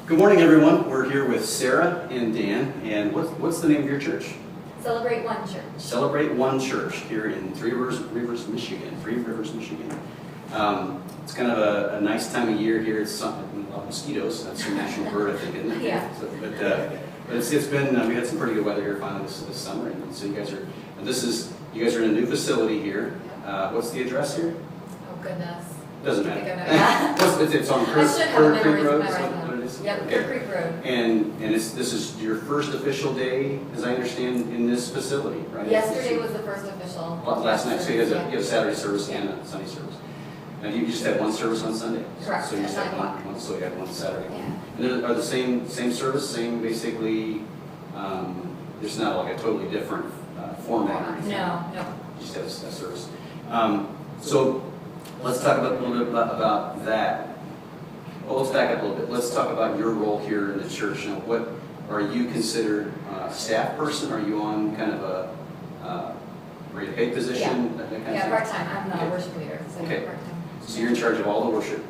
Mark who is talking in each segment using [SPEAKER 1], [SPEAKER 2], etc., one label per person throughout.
[SPEAKER 1] Good morning, everyone. We're here with Sarah and Dan, and what's the name of your church?
[SPEAKER 2] Celebrate One Church.
[SPEAKER 1] Celebrate One Church here in Three Rivers, Michigan. It's kind of a nice time of year here. It's mosquitoes. That's your national bird, I think, isn't it?
[SPEAKER 2] Yeah.
[SPEAKER 1] So, but it's been we had some pretty good weather here finally this summer, and so you guys are in a new facility here. What's the address here?
[SPEAKER 2] Oh goodness.
[SPEAKER 1] Doesn't matter.
[SPEAKER 2] Yeah.
[SPEAKER 1] It's on
[SPEAKER 2] I should have
[SPEAKER 1] Creek Road.
[SPEAKER 2] Yep,
[SPEAKER 1] Okay.
[SPEAKER 2] Creek Road.
[SPEAKER 1] And this is your first official day, as I understand, in this facility, right?
[SPEAKER 2] Yesterday was the first official.
[SPEAKER 1] Last night, so you had a Saturday service and a Sunday service. And you just had one service on Sunday?
[SPEAKER 2] Correct,
[SPEAKER 1] So you just
[SPEAKER 2] at
[SPEAKER 1] had
[SPEAKER 2] 9 o'clock.
[SPEAKER 1] one, so you had one Saturday.
[SPEAKER 2] Yeah.
[SPEAKER 1] And are the same service, same basically, there's not like a totally different format or anything?
[SPEAKER 2] No.
[SPEAKER 1] You just have a service. So let's talk a little bit about that. Well, let's back up a little bit. Let's talk about your role here in the church. Now, what are you considered a staff person? Are you on kind of a rate of pay position?
[SPEAKER 2] Yeah.
[SPEAKER 1] That kind of
[SPEAKER 2] Yeah,
[SPEAKER 1] thing?
[SPEAKER 2] part-time. I'm not
[SPEAKER 1] Okay.
[SPEAKER 2] a worship leader, so
[SPEAKER 1] Okay.
[SPEAKER 2] part-time.
[SPEAKER 1] So you're in charge of all the worship,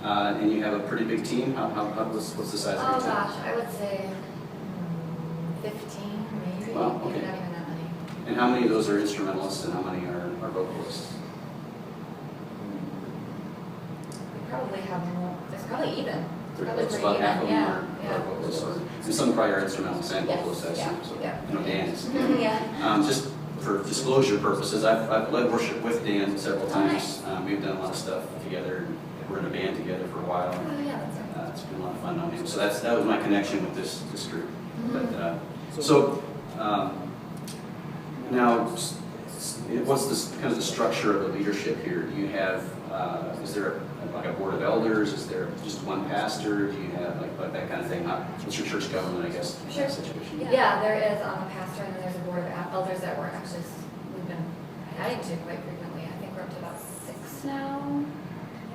[SPEAKER 1] and you have a pretty big team. What's the size of your
[SPEAKER 2] Oh
[SPEAKER 1] team?
[SPEAKER 2] gosh, I would say 15 maybe.
[SPEAKER 1] Wow,
[SPEAKER 2] Maybe
[SPEAKER 1] okay.
[SPEAKER 2] not even that many.
[SPEAKER 1] And how many of those are instrumentalists, and how many are vocalists?
[SPEAKER 2] We probably have more. It's probably even. Probably
[SPEAKER 1] It's
[SPEAKER 2] pretty
[SPEAKER 1] about
[SPEAKER 2] even.
[SPEAKER 1] half of them
[SPEAKER 2] Yeah.
[SPEAKER 1] are vocalists, and some probably are instrumentalists and
[SPEAKER 2] Yes,
[SPEAKER 1] vocalists. I assume. So,
[SPEAKER 2] yeah.
[SPEAKER 1] I know Dan is.
[SPEAKER 2] Yeah.
[SPEAKER 1] Just for disclosure purposes, I've led worship with Dan several times.
[SPEAKER 2] Nice.
[SPEAKER 1] We've done a lot of stuff together. We're in a band together for a while.
[SPEAKER 2] Oh yeah, that's right.
[SPEAKER 1] It's been a lot of fun on him. So that was my connection with this group.
[SPEAKER 2] Mhm.
[SPEAKER 1] But now, what's this kind of the structure of the leadership here? Do you have is there like a board of elders? Is there just one pastor? Do you have like that kind of thing? What's your church government, I guess?
[SPEAKER 2] Sure.
[SPEAKER 1] Situation?
[SPEAKER 2] Yeah, there is a pastor and then there's a board of elders that we've been adding to quite frequently. I think we're up to about 6 now.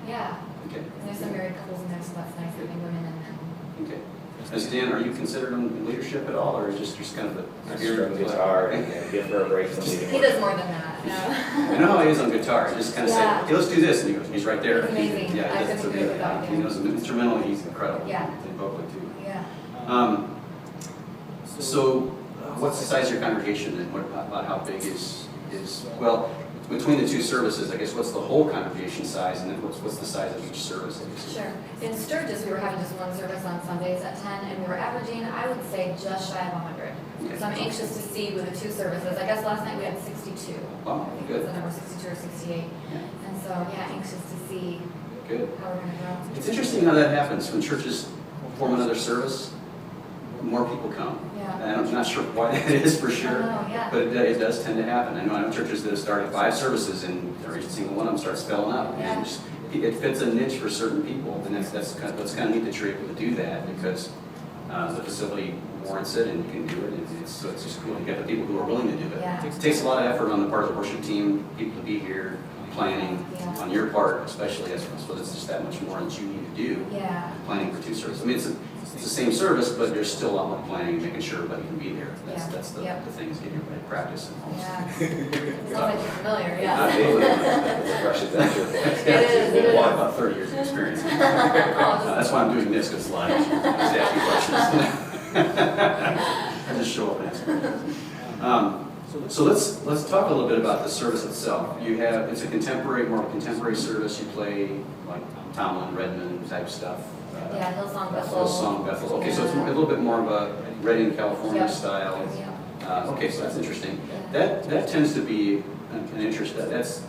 [SPEAKER 2] Yeah.
[SPEAKER 1] Okay.
[SPEAKER 2] And there's some married couples in there, so that's nice having women in there.
[SPEAKER 1] Okay. As Dan, are you considered in leadership at all, or is just kind of a
[SPEAKER 3] I strum guitar and give her a break from leading.
[SPEAKER 2] He does more than that. No.
[SPEAKER 1] I know how he is on guitar. He just kind of
[SPEAKER 2] Yeah.
[SPEAKER 1] say, "Hey, let's do this," and he's right there.
[SPEAKER 2] He's amazing.
[SPEAKER 1] Yeah,
[SPEAKER 2] I
[SPEAKER 1] that's
[SPEAKER 2] couldn't do it without
[SPEAKER 1] he
[SPEAKER 2] him.
[SPEAKER 1] knows instrumentally. He's incredible.
[SPEAKER 2] Yeah.
[SPEAKER 1] And vocally too.
[SPEAKER 2] Yeah.
[SPEAKER 1] So, what's the size of your congregation, and what about how big is well between the two services? I guess what's the whole congregation size, and then what's the size of each service? I guess?
[SPEAKER 2] Sure. In Sturgis, we were having just one service on Sundays at 10, and we were averaging, I would say, just shy of 100.
[SPEAKER 1] Okay.
[SPEAKER 2] So I'm anxious to see with the 2 services. I guess last night we had 62.
[SPEAKER 1] Wow,
[SPEAKER 2] I think
[SPEAKER 1] good.
[SPEAKER 2] it was the number 62 or 68.
[SPEAKER 1] Yeah.
[SPEAKER 2] And so, yeah, anxious to see
[SPEAKER 1] Good.
[SPEAKER 2] how we're going to grow.
[SPEAKER 1] It's interesting how that happens when churches form another service. More people come.
[SPEAKER 2] Yeah.
[SPEAKER 1] And I'm not sure why that is for sure.
[SPEAKER 2] I know, yeah.
[SPEAKER 1] But it does tend to happen. I know churches that have started 5 services and every single one of them starts filling up.
[SPEAKER 2] Yeah.
[SPEAKER 1] And it fits a niche for certain people. And that's kind of neat that you're able to do that because the facility warrants it and you can do it. And so it's just cool. You got the people who are willing to do it.
[SPEAKER 2] Yeah.
[SPEAKER 1] It takes a lot of effort on the part of the worship team, people to be here, planning,
[SPEAKER 2] Yeah.
[SPEAKER 1] on your part especially. So it's just that much more that you need to do.
[SPEAKER 2] Yeah.
[SPEAKER 1] Planning for 2 services. I mean, it's the same service, but there's still a lot more planning, making sure everybody can be there.
[SPEAKER 2] Yeah.
[SPEAKER 1] That's the
[SPEAKER 2] Yep.
[SPEAKER 1] thing is getting everybody to practice and all this.
[SPEAKER 2] Yeah. Sounds like you're familiar,
[SPEAKER 1] Not
[SPEAKER 2] yeah.
[SPEAKER 1] me.
[SPEAKER 3] It's a fresh adventure.
[SPEAKER 2] It is.
[SPEAKER 1] Well, I have about 30 years of experience. That's why I'm doing this, because it's live. I just ask you questions. I just show up and ask questions. So let's talk a little bit about the service itself. It's a more contemporary service. You play like Tomlin, Redmond type stuff.
[SPEAKER 2] Yeah, Hillsong Bethel.
[SPEAKER 1] Hillsong Bethel. Okay, so it's a little bit more of a Redding, California
[SPEAKER 2] Yep.
[SPEAKER 1] style.
[SPEAKER 2] Yeah.
[SPEAKER 1] Okay, so that's interesting. That tends to be an interest. That's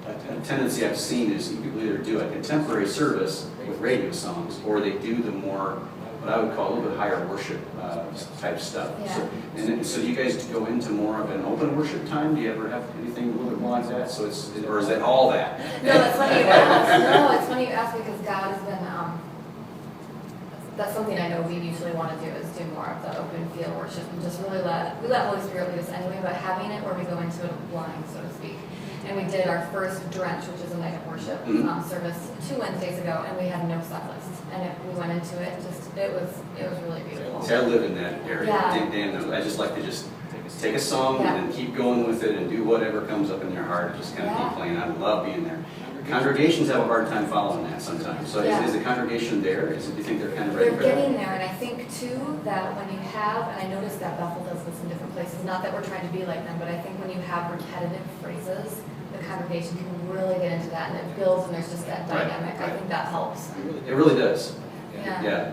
[SPEAKER 1] a tendency I've seen is people either do a contemporary service with radio songs, or they do the more what I would call a little bit higher worship type stuff.
[SPEAKER 2] Yeah.
[SPEAKER 1] So do you guys go into more of an open worship time? Do you ever have anything a little bit more like that? So or is it all that?
[SPEAKER 2] No, it's funny you ask. No, it's funny you ask because God has been, that's something I know we usually want to do is do more of the open field worship and just really we let Holy Spirit lead us anyway, but having it where we go into it blind, so to speak. And we did our first drench, which is a night of worship service 2 Wednesdays ago, and we had no set list. And we went into it, it was really beautiful.
[SPEAKER 1] See, I live in that area.
[SPEAKER 2] Yeah.
[SPEAKER 1] Dan knows. I just like to just take a song
[SPEAKER 2] Yeah.
[SPEAKER 1] and then keep going with it and do whatever comes up in their heart. Just kind of
[SPEAKER 2] Yeah.
[SPEAKER 1] keep playing. I love being there. Congregations have a hard time following that sometimes. So
[SPEAKER 2] Yeah.
[SPEAKER 1] is the congregation there? Do you think they're kind of ready
[SPEAKER 2] They're
[SPEAKER 1] for that?
[SPEAKER 2] getting there, and I think too that when you have, and I noticed that Bethel does this in different places, not that we're trying to be like them, but I think when you have repetitive phrases, the congregation can really get into that, and it builds, and there's just that
[SPEAKER 1] Right,
[SPEAKER 2] dynamic. I
[SPEAKER 1] right.
[SPEAKER 2] think that helps.
[SPEAKER 1] It really does.
[SPEAKER 2] Yeah.
[SPEAKER 1] Yeah.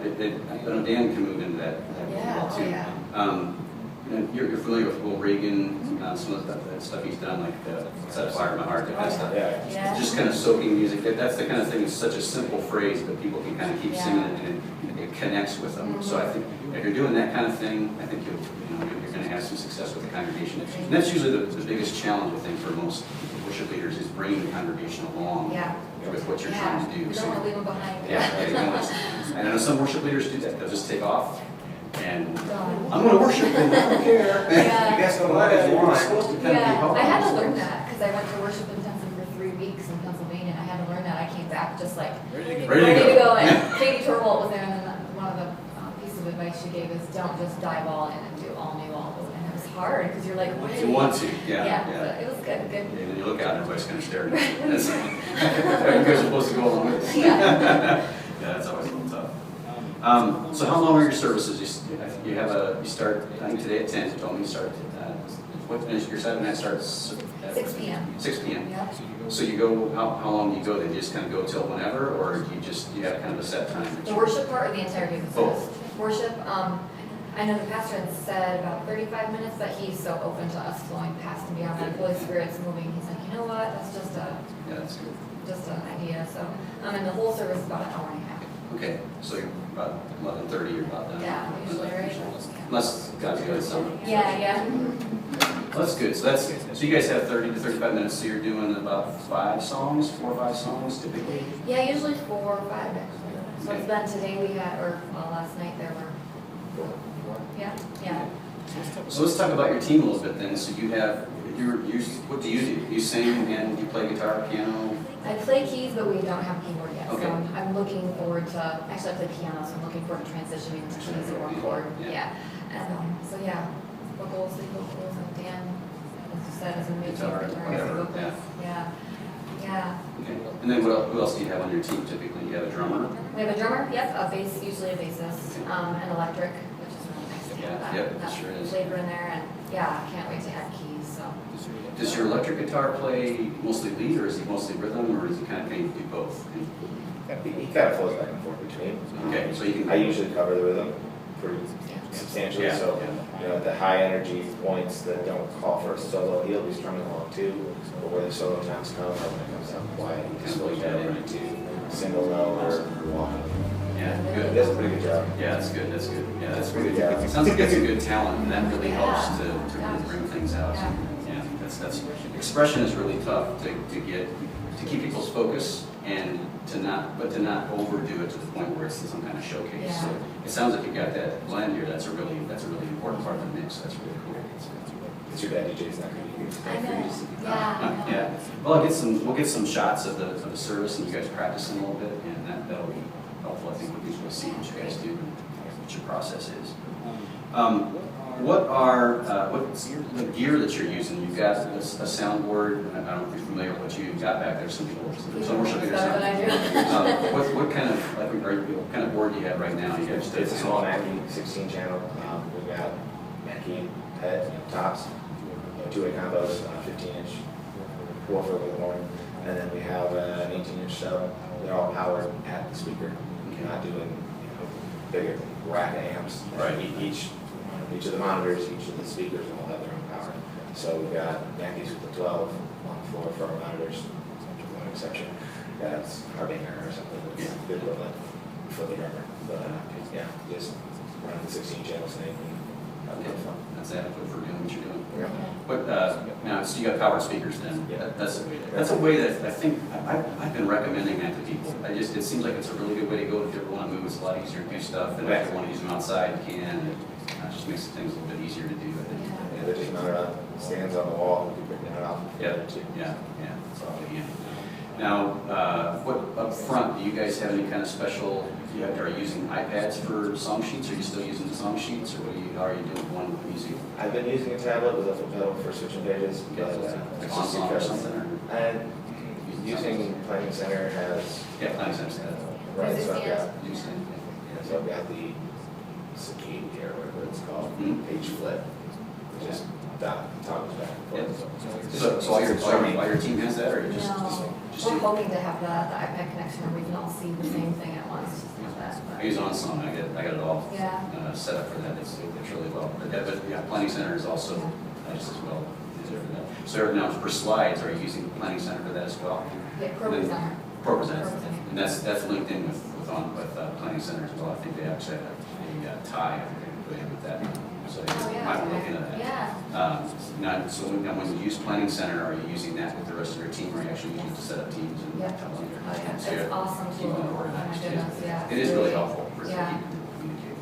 [SPEAKER 1] I know Dan can move into that
[SPEAKER 2] Yeah,
[SPEAKER 1] well, too.
[SPEAKER 2] oh, yeah.
[SPEAKER 1] You're familiar with Will Reagan, some of that stuff he's done, like Set a Fire in My Heart, that kind of stuff.
[SPEAKER 3] Yeah.
[SPEAKER 2] Yeah.
[SPEAKER 1] Just kind of soaking music. That's the kind of thing. It's such a simple phrase, but people can kind of keep
[SPEAKER 2] Yeah.
[SPEAKER 1] singing it, and it connects with them. So I think if you're doing that kind of thing, I think you're going to have some success with the congregation. And that's usually the biggest challenge, I think, for most worship leaders is bringing the congregation along
[SPEAKER 2] Yeah.
[SPEAKER 1] with what you're
[SPEAKER 2] Yeah.
[SPEAKER 1] trying to do.
[SPEAKER 2] You don't want to leave them behind.
[SPEAKER 1] Yeah, and I know some worship leaders do that. They'll just take off and
[SPEAKER 2] Done.
[SPEAKER 1] I'm going to worship and I don't care.
[SPEAKER 2] Yeah.
[SPEAKER 3] You guys go live if you want.
[SPEAKER 1] It's supposed to kind of be
[SPEAKER 2] Yeah,
[SPEAKER 1] hard.
[SPEAKER 2] I had to learn that because I went to worship intensive for 3 weeks in Pennsylvania, and I had to learn that. I came back just like
[SPEAKER 1] Ready to go.
[SPEAKER 2] And Katie Torvald was there, and then one of the pieces of advice she gave is don't just dive all in and do all new all the way. And it was hard because you're like, what?
[SPEAKER 1] If you want to, yeah.
[SPEAKER 2] But it was good.
[SPEAKER 1] And then you look out and everybody's kind of staring at you. You guys are supposed to go along with it.
[SPEAKER 2] Yeah.
[SPEAKER 1] Yeah, that's always a little tough. So how long are your services? You start, I think today at 10, you told me you start what is your Saturday night starts? At
[SPEAKER 2] 6 p.m.
[SPEAKER 1] 6 p.m.
[SPEAKER 2] Yeah.
[SPEAKER 1] So you go, how long do you go? Then you just kind of go till whenever, or do you have kind of a set time?
[SPEAKER 2] The worship part or the entirety of the service?
[SPEAKER 1] Both.
[SPEAKER 2] Worship, I know the pastor had said about 35 minutes, but he's so open to us flowing past and beyond that. Holy Spirit's moving. He's like, you know what? That's just
[SPEAKER 1] Yeah, that's good.
[SPEAKER 2] an idea. So, and the whole service is about an hour and a half.
[SPEAKER 1] Okay, so you're about 11:30, you're about done.
[SPEAKER 2] Yeah, usually, right?
[SPEAKER 1] Unless God's good, so.
[SPEAKER 2] Yeah.
[SPEAKER 1] Well, that's good. So you guys have 30 to 35 minutes, so you're doing about 4 or 5 songs typically?
[SPEAKER 2] Yeah, usually 4 or 5 actually. So it's been today we had, or last night there were 4. Yeah.
[SPEAKER 1] So let's talk about your team a little bit then. So you have, what do? You sing and you play guitar, piano?
[SPEAKER 2] I play keys, but we don't have keyboard yet.
[SPEAKER 1] Okay.
[SPEAKER 2] So I'm looking forward to, actually I play piano, so I'm looking forward to transitioning to keys or chord.
[SPEAKER 1] Yeah.
[SPEAKER 2] And so yeah, vocals, lead vocals, and Dan, as you said, is a amazing
[SPEAKER 1] Guitar,
[SPEAKER 2] guitarist,
[SPEAKER 1] whatever,
[SPEAKER 2] vocalist. Yeah.
[SPEAKER 1] Okay. And then who else do you have on your team typically? You have a drummer?
[SPEAKER 2] We have a drummer, yep, a bass, usually a bassist, an electric, which is really nice to
[SPEAKER 1] Yeah,
[SPEAKER 2] have
[SPEAKER 1] yep,
[SPEAKER 2] that
[SPEAKER 1] sure is.
[SPEAKER 2] flavor in there, and yeah, I can't wait to add keys, so.
[SPEAKER 1] Does your electric guitar play mostly lead, or is he mostly rhythm, or is he kind of do both?
[SPEAKER 3] He kind of flows back and forth between.
[SPEAKER 1] Okay, so you can.
[SPEAKER 3] I usually cover the rhythm pretty substantially,
[SPEAKER 1] Yeah,
[SPEAKER 3] so
[SPEAKER 1] yeah.
[SPEAKER 3] the high energy points that don't call for a solo, he'll be strumming along too. But where the solo times come, or when it comes down quiet, he can switch that over into single note or walking.
[SPEAKER 1] Yeah,
[SPEAKER 3] He
[SPEAKER 1] good.
[SPEAKER 3] does a pretty good job.
[SPEAKER 1] Yeah, that's good. Yeah, that's
[SPEAKER 3] Pretty
[SPEAKER 1] good.
[SPEAKER 3] good.
[SPEAKER 1] It sounds like that's a good talent, and that really
[SPEAKER 2] Yeah.
[SPEAKER 1] helps to really bring things out.
[SPEAKER 2] Yeah.
[SPEAKER 1] Yeah, that's expression is really tough to keep people's focus and to not overdo it to the point where it's some kind of showcase.
[SPEAKER 2] Yeah.
[SPEAKER 1] So it sounds like you got that blend here. That's a really important part of the mix. That's really cool.
[SPEAKER 3] It's your dad DJ's not going to be
[SPEAKER 2] I know, yeah.
[SPEAKER 1] Yeah. Well, we'll get some shots of the service, and you guys practicing a little bit, and that'll be helpful. I think we'll be able to see what you guys do and what your process is. What's the gear that you're using? You've got a soundboard. I don't know if you're familiar with what you've got back there. Some worship leaders.
[SPEAKER 2] Better than I do.
[SPEAKER 1] What kind of board do you have right now? You guys
[SPEAKER 3] It's a small Mackie 16 channel. We've got Mackie head tops, 2-way combos, 15-inch woofer with horn, and then we have an 18-inch sub. They're all powered at the speaker. You're not doing bigger rack amps.
[SPEAKER 1] Right.
[SPEAKER 3] Each of the monitors, each of the speakers all have their own power. So we've got Mackies with the 12 on the floor for our monitors, with one exception. That's Harbinger or something that's the equivalent. for the drummer. But yeah, just running the 16 channel thing and having a lot of fun.
[SPEAKER 1] That's adequate for doing what you're doing.
[SPEAKER 3] Yeah.
[SPEAKER 1] But now, so you got powered speakers then?
[SPEAKER 3] Yeah.
[SPEAKER 1] That's a way that I think, I've been recommending that to people. It seems like it's a really good way to go if you ever want to move. It's a lot easier to do stuff, and if you want to use them outside, you can. It just makes things a little bit easier to do, I think.
[SPEAKER 3] Yeah, they're just mounted on stands on the wall, and you picking it up.
[SPEAKER 1] Yeah, it's all good. Now, what up front, do you guys have any kind of special, are you using iPads for song sheets? Are you still using the song sheets, or how are you doing one music?
[SPEAKER 3] I've been using a tablet with a pedal for switching pages, but
[SPEAKER 1] Like on song or something? Or?
[SPEAKER 3] and using Planning Center has
[SPEAKER 1] Yeah, Planning Center's got it.
[SPEAKER 3] right,
[SPEAKER 2] Does it
[SPEAKER 3] so I've got,
[SPEAKER 2] stand?
[SPEAKER 1] You saying,
[SPEAKER 3] so I've got the Cicade or whatever it's called,
[SPEAKER 1] Mhm.
[SPEAKER 3] page flip, which is toggles back and forth.
[SPEAKER 1] So all your team has that, or you just?
[SPEAKER 2] No, we're hoping to have the iPad connection where we can all see the same thing at once, just like that.
[SPEAKER 1] I use OnSong, I got it all
[SPEAKER 2] Yeah.
[SPEAKER 1] set up for that, it's really well. But yeah, Planning Center is also nice as well. So now for slides, are you using Planning Center for that as well?
[SPEAKER 2] Yeah, program center.
[SPEAKER 1] ProPresent,
[SPEAKER 2] ProPresent.
[SPEAKER 1] and that's linked in with Planning Center as well. I think they actually have a tie put in with that. So
[SPEAKER 2] Oh,
[SPEAKER 1] you
[SPEAKER 2] yeah,
[SPEAKER 1] might be
[SPEAKER 2] okay.
[SPEAKER 1] looking at that.
[SPEAKER 2] Yeah.
[SPEAKER 1] Now, so now when you use Planning Center, are you using that with the rest of your team, or are you actually using it to set up teams and?
[SPEAKER 2] Yeah.
[SPEAKER 1] tell them
[SPEAKER 2] Oh, yeah,
[SPEAKER 1] so
[SPEAKER 2] it's
[SPEAKER 1] you're
[SPEAKER 2] awesome
[SPEAKER 1] keeping
[SPEAKER 2] tool.
[SPEAKER 1] it
[SPEAKER 2] Oh, my
[SPEAKER 1] organized, too.
[SPEAKER 2] goodness, yeah.
[SPEAKER 1] It is really helpful for
[SPEAKER 2] Yeah.
[SPEAKER 1] keeping communicating.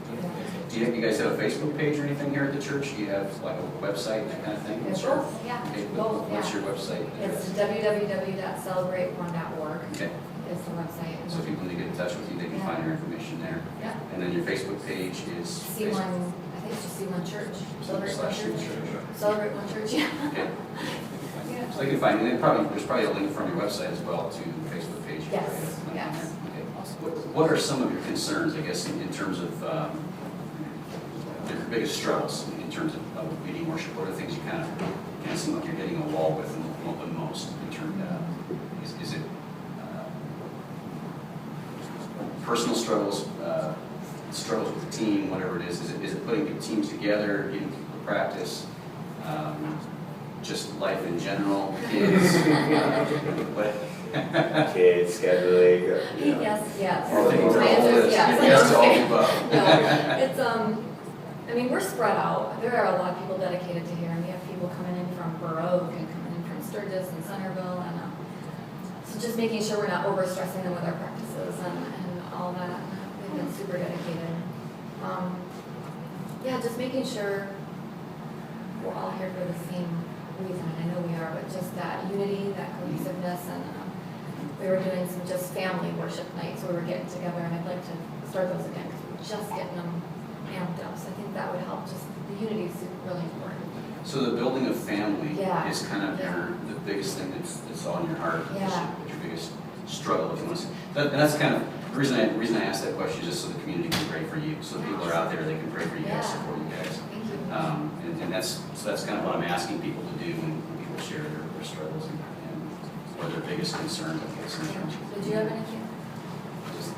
[SPEAKER 2] Yeah.
[SPEAKER 1] Do you guys have a Facebook page or anything here at the church? Do you have like a website, that kind of thing?
[SPEAKER 2] It's
[SPEAKER 1] Sure.
[SPEAKER 2] both, yeah,
[SPEAKER 1] Okay,
[SPEAKER 2] both,
[SPEAKER 1] what's
[SPEAKER 2] yeah.
[SPEAKER 1] your website?
[SPEAKER 2] It's www.celebrateone.org
[SPEAKER 1] Okay,
[SPEAKER 2] is the website.
[SPEAKER 1] so if people need to get in touch with you, they can find your information there.
[SPEAKER 2] Yeah.
[SPEAKER 1] And then your Facebook page is?
[SPEAKER 2] C1, I think it's just C1 Church. Celebrate One
[SPEAKER 1] Slash
[SPEAKER 2] Church.
[SPEAKER 1] church.
[SPEAKER 2] Celebrate One Church, yeah.
[SPEAKER 1] Okay.
[SPEAKER 2] Yeah.
[SPEAKER 1] So they can find, and there's probably a link from your website as well to the Facebook page.
[SPEAKER 2] Yes,
[SPEAKER 1] Okay.
[SPEAKER 2] yes.
[SPEAKER 1] What are some of your concerns, I guess, in terms of your biggest struggles in terms of leading worship? What are the things you kind of seem like you're hitting a wall with the most in terms of, is it personal struggles, struggles with the team, whatever it is? Is it putting the teams together, getting people to practice? Just life in general, kids,
[SPEAKER 3] Kids, scheduling, you know.
[SPEAKER 2] Yes.
[SPEAKER 1] All the things
[SPEAKER 2] My
[SPEAKER 1] are all
[SPEAKER 2] answer is
[SPEAKER 1] this.
[SPEAKER 2] yes.
[SPEAKER 1] Yes to all the above.
[SPEAKER 2] No, it's, I mean, we're spread out. There are a lot of people dedicated to here, and we have people coming in from Burr Oak and coming in from Sturgis and Centerville, and so just making sure we're not overstressing them with our practices and all that. They've been super dedicated. Yeah, just making sure we're all here for the same reason, and I know we are, but just that unity, that cohesiveness, and we were doing some just family worship nights where we were getting together, and I'd like to start those again because we're just getting them amped up. So I think that would help. Just the unity is really important.
[SPEAKER 1] So the building of family
[SPEAKER 2] Yeah.
[SPEAKER 1] is kind of
[SPEAKER 2] Yeah.
[SPEAKER 1] the biggest thing that's on your heart.
[SPEAKER 2] Yeah.
[SPEAKER 1] Your biggest struggle, if you want to say. And that's kind of the reason I asked that question is just so the community can pray for you. So people are out there, they can pray for you guys,
[SPEAKER 2] Yeah.
[SPEAKER 1] support you guys.
[SPEAKER 2] Thank you.
[SPEAKER 1] And that's kind of what I'm asking people to do when people share their struggles and what their biggest concerns, I guess, in terms of.
[SPEAKER 2] Did you have anything?
[SPEAKER 3] Just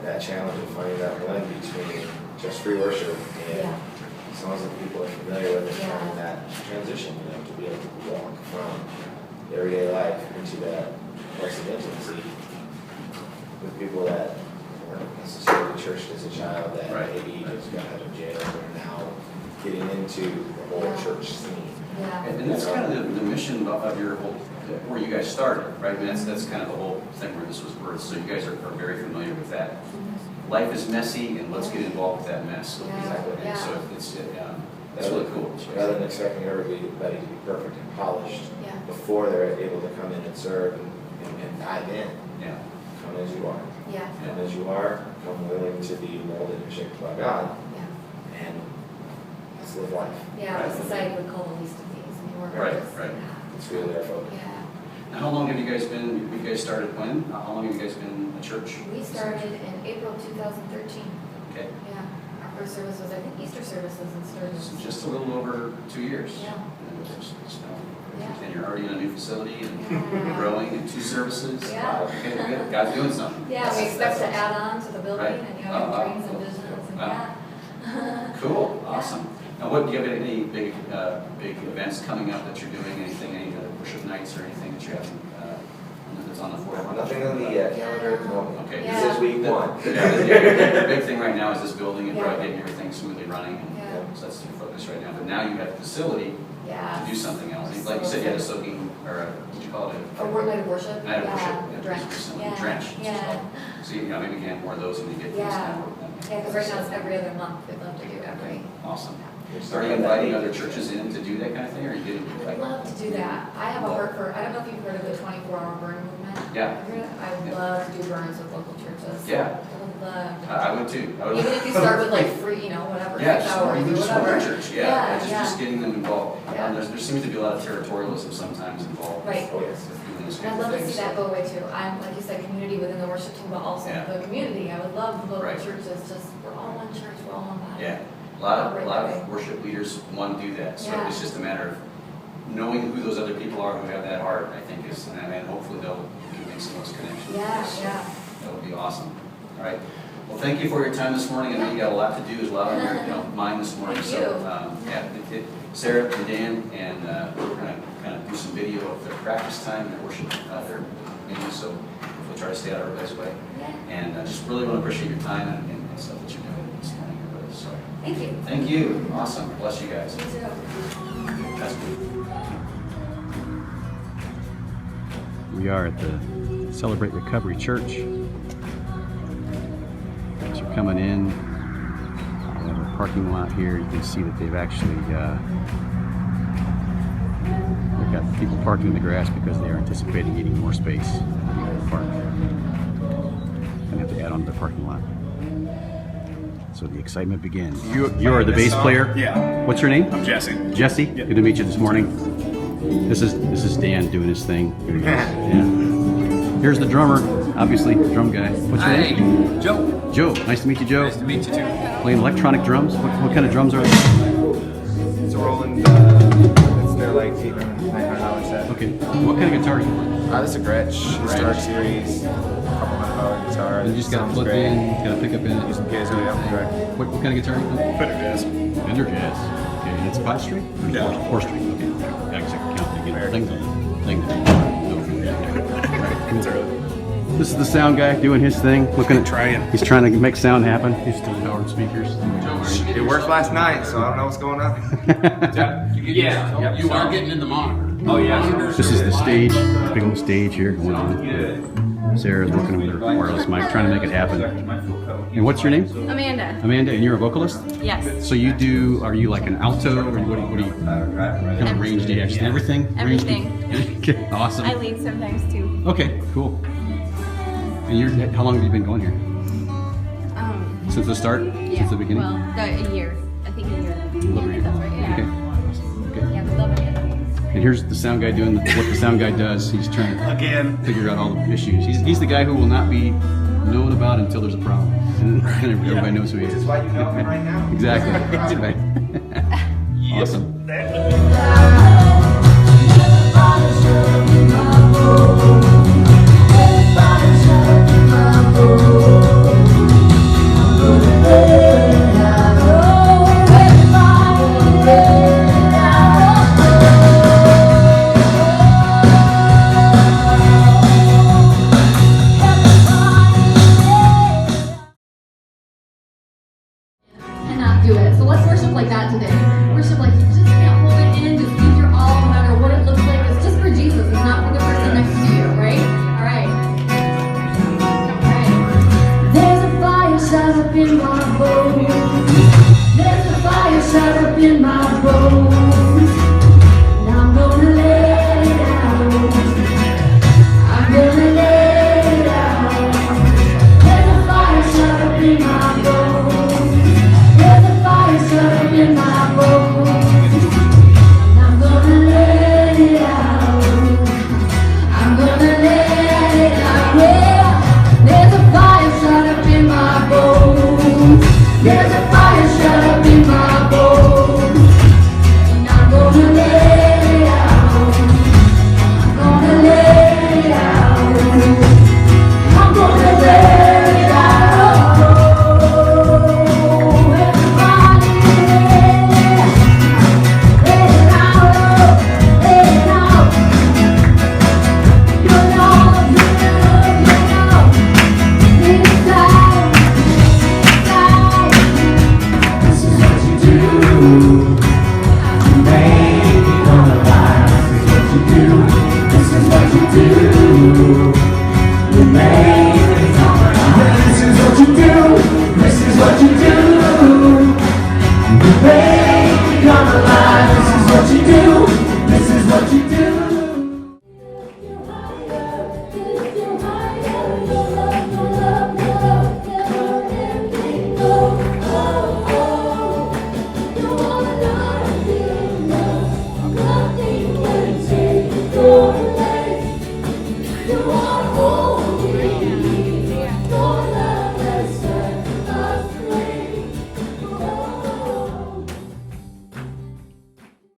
[SPEAKER 3] that challenge of finding that blend between just free worship and
[SPEAKER 2] Yeah.
[SPEAKER 3] songs that people are familiar with, and
[SPEAKER 2] Yeah.
[SPEAKER 3] having that transition, to be able to walk from everyday life into that place of intimacy with people that weren't necessarily churched as a child, that
[SPEAKER 1] Right.
[SPEAKER 3] maybe just got out of jail and are now getting into the whole
[SPEAKER 2] Yeah.
[SPEAKER 3] church scene.
[SPEAKER 2] Yeah.
[SPEAKER 1] And that's kind of the mission of your whole, where you guys started, right? And that's kind of the whole thing where this was birthed. So you guys are very familiar with that. Life is messy, and let's get involved with that mess.
[SPEAKER 2] Yeah.
[SPEAKER 1] And
[SPEAKER 2] Yeah.
[SPEAKER 1] so it's really cool.
[SPEAKER 3] Rather than expecting everybody to be perfect and polished
[SPEAKER 2] Yeah.
[SPEAKER 3] before they're able to come in and serve and dive in.
[SPEAKER 1] Yeah.
[SPEAKER 3] Come as you are.
[SPEAKER 2] Yeah.
[SPEAKER 3] Come as you are, come willing to be molded and shaped by God,
[SPEAKER 2] Yeah.
[SPEAKER 3] and let's live life.
[SPEAKER 2] Yeah. What society would call the least of these. I mean, we're
[SPEAKER 1] Right,
[SPEAKER 2] just,
[SPEAKER 1] right.
[SPEAKER 3] It's really our focus.
[SPEAKER 2] Yeah.
[SPEAKER 1] Now, how long have you guys been, you guys started when? How long have you guys been a church?
[SPEAKER 2] We started in April 2013.
[SPEAKER 1] Okay,
[SPEAKER 2] Yeah. Our first service was, I think, Easter services in Sturgis.
[SPEAKER 1] so just a little over 2 years.
[SPEAKER 2] Yeah. Yeah.
[SPEAKER 1] And you're already in a new facility and
[SPEAKER 2] Yeah.
[SPEAKER 1] growing and 2 services.
[SPEAKER 2] Yeah.
[SPEAKER 1] Okay, good. God's doing something.
[SPEAKER 2] Yeah, we expect to add on to the building,
[SPEAKER 1] Right.
[SPEAKER 2] and you know,
[SPEAKER 1] Wow.
[SPEAKER 2] dreams and visions and
[SPEAKER 1] Wow.
[SPEAKER 2] yeah.
[SPEAKER 1] Cool,
[SPEAKER 2] Yeah.
[SPEAKER 1] awesome. Now, do you have any big events coming up that you're doing? Anything, any worship nights or anything that you're having in the that's on the 401?
[SPEAKER 3] Nothing on the calendar at the moment.
[SPEAKER 1] Okay.
[SPEAKER 2] Yeah.
[SPEAKER 3] This is week 1.
[SPEAKER 1] The big thing right now is this building and
[SPEAKER 2] Yeah.
[SPEAKER 1] probably getting everything smoothly running. And
[SPEAKER 2] Yeah.
[SPEAKER 1] so that's the focus right now. But now you have the facility
[SPEAKER 2] Yeah.
[SPEAKER 1] to do something else. Like you said, you had a soaking, or a, what did you call it?
[SPEAKER 2] A night of worship?
[SPEAKER 1] Night of worship.
[SPEAKER 2] Yeah, drench.
[SPEAKER 1] Something,
[SPEAKER 2] Yeah.
[SPEAKER 1] drench.
[SPEAKER 2] Yeah.
[SPEAKER 1] So you know, maybe we can have more of those when you get these
[SPEAKER 2] Yeah.
[SPEAKER 1] kind of work done.
[SPEAKER 2] Yeah, because right now it's every other month. We'd love to do every.
[SPEAKER 1] Awesome. Are you inviting other churches in to do that kind of thing, or are you getting
[SPEAKER 2] I
[SPEAKER 1] like?
[SPEAKER 2] would love to do that. I have a heart for, I don't know if you've heard of the 24-hour burn movement.
[SPEAKER 1] Yeah.
[SPEAKER 2] Have you heard of it? I would love to do burns with local churches.
[SPEAKER 1] Yeah.
[SPEAKER 2] I would love to.
[SPEAKER 1] I would too. I would.
[SPEAKER 2] Even if you start with like free, you know, whatever,
[SPEAKER 1] Yeah,
[SPEAKER 2] 6
[SPEAKER 1] just
[SPEAKER 2] hours or
[SPEAKER 1] even just one
[SPEAKER 2] whatever.
[SPEAKER 1] church, yeah,
[SPEAKER 2] Yeah.
[SPEAKER 1] just getting them involved.
[SPEAKER 2] Yeah.
[SPEAKER 1] There seems to be a lot of territorialism sometimes involved.
[SPEAKER 2] Right.
[SPEAKER 3] Oh, yes.
[SPEAKER 1] with doing this
[SPEAKER 2] And
[SPEAKER 1] kind
[SPEAKER 2] I'd
[SPEAKER 1] of
[SPEAKER 2] love to
[SPEAKER 1] thing,
[SPEAKER 2] see
[SPEAKER 1] so-
[SPEAKER 2] that go away too. I'm, like you said, community within the worship team, but also
[SPEAKER 1] Yeah.
[SPEAKER 2] the community. I would love the local
[SPEAKER 1] Right.
[SPEAKER 2] churches, just, we're all one church, we're all one body.
[SPEAKER 1] Yeah, a lot
[SPEAKER 2] Right
[SPEAKER 1] of
[SPEAKER 2] away.
[SPEAKER 1] worship leaders want to do that, so
[SPEAKER 2] Yeah.
[SPEAKER 1] it's just a matter of knowing who those other people are who have that heart, I think is, and hopefully they'll make some of those connections.
[SPEAKER 2] Yeah,
[SPEAKER 1] So
[SPEAKER 2] yeah.
[SPEAKER 1] That would be awesome. All right, well, thank you for your time this morning. I know you got a lot to do, there's a lot on your mind this morning.
[SPEAKER 2] Thank
[SPEAKER 1] So,
[SPEAKER 2] you.
[SPEAKER 1] yeah, Sarah and Dan, and we're going to kind of do some video of their practice time, their worship, their meetings, so we'll try to stay out of everybody's way.
[SPEAKER 2] Yeah.
[SPEAKER 1] And just really want to appreciate your time and stuff that you're doing this morning. So,
[SPEAKER 2] Thank you.
[SPEAKER 1] thank you. Awesome. Bless you guys.
[SPEAKER 2] You too.
[SPEAKER 1] That's good.
[SPEAKER 4] We are at the Celebrate Recovery Church. As you're coming in, we have a parking lot here. You can see that they've actually they've got people parking in the grass because they are anticipating needing more space in the park. Gonna have to add on to the parking lot. So the excitement begins. You are the bass player?
[SPEAKER 5] Yeah,
[SPEAKER 4] What's your name?
[SPEAKER 5] I'm Jesse.
[SPEAKER 4] Jesse?
[SPEAKER 5] Yep.
[SPEAKER 4] Good to meet you this morning. This is Dan doing his thing. Here he goes. Yeah. Here's the drummer, obviously, drum guy. What's your
[SPEAKER 6] Hey,
[SPEAKER 4] name?
[SPEAKER 6] Joe.
[SPEAKER 4] Joe. Nice to meet you, Joe.
[SPEAKER 6] Nice to meet you too.
[SPEAKER 4] Playing electronic drums. What kind of drums are they?
[SPEAKER 3] It's a Roland, it's their like $800-900 set.
[SPEAKER 4] Okay. What kind of guitar are you playing?
[SPEAKER 3] This is a Gretsch Historic Series, a couple $100 guitar.
[SPEAKER 4] You just got to
[SPEAKER 3] Sounds
[SPEAKER 4] plug
[SPEAKER 3] great.
[SPEAKER 4] in, got to pick up in it.
[SPEAKER 3] Use some kids really help me direct.
[SPEAKER 4] What kind of guitar are you playing?
[SPEAKER 5] Better jazz.
[SPEAKER 4] Fender Jazz. Okay, and it's 5-string? Or
[SPEAKER 5] Yeah.
[SPEAKER 4] 4-string. Okay. I guess I can count to get things on. Thing to do.
[SPEAKER 5] It's early.
[SPEAKER 4] This is the sound guy doing his thing. Looking at
[SPEAKER 5] Trying.
[SPEAKER 4] He's trying to make sound happen. He's still powered speakers.
[SPEAKER 3] It worked last night, so I don't know what's going on.
[SPEAKER 6] Yeah.
[SPEAKER 7] You are getting in the monitor.
[SPEAKER 6] Oh, yeah.
[SPEAKER 4] This is the stage, big old stage here going on. Sarah's working with her wireless mic, trying to make it happen. And what's your name?
[SPEAKER 8] Amanda.
[SPEAKER 4] Amanda, and you're a vocalist?
[SPEAKER 8] Yes.
[SPEAKER 4] So are you like an alto, or what do you kind of range do you actually? Everything?
[SPEAKER 8] Everything.
[SPEAKER 4] Okay, awesome.
[SPEAKER 8] I lead sometimes too.
[SPEAKER 4] Okay, cool. And how long have you been going here? Since the start?
[SPEAKER 8] Yeah.
[SPEAKER 4] Since the beginning?
[SPEAKER 8] Well, a year. I think a year.
[SPEAKER 4] Over
[SPEAKER 8] I
[SPEAKER 4] here.
[SPEAKER 8] think that's right. Yeah.
[SPEAKER 4] Okay. Awesome. Okay.
[SPEAKER 8] Yeah, we love it.
[SPEAKER 4] And here's the sound guy doing what the sound guy does. He's trying to
[SPEAKER 5] Again.
[SPEAKER 4] figure out all the issues. He's the guy who will not be known about until there's a problem. And then everybody knows who he
[SPEAKER 3] Which
[SPEAKER 4] is.
[SPEAKER 3] is why you know him right now.
[SPEAKER 4] Exactly. That's right. Awesome.
[SPEAKER 2] Cannot do it. So let's worship like that today. Worship like you just can't hold it in, just give your all no matter what it looks like. It's just for Jesus. It's not for the person next to you, right? Alright.
[SPEAKER 9] There's a fire shut up in my bones. There's a fire shut up in my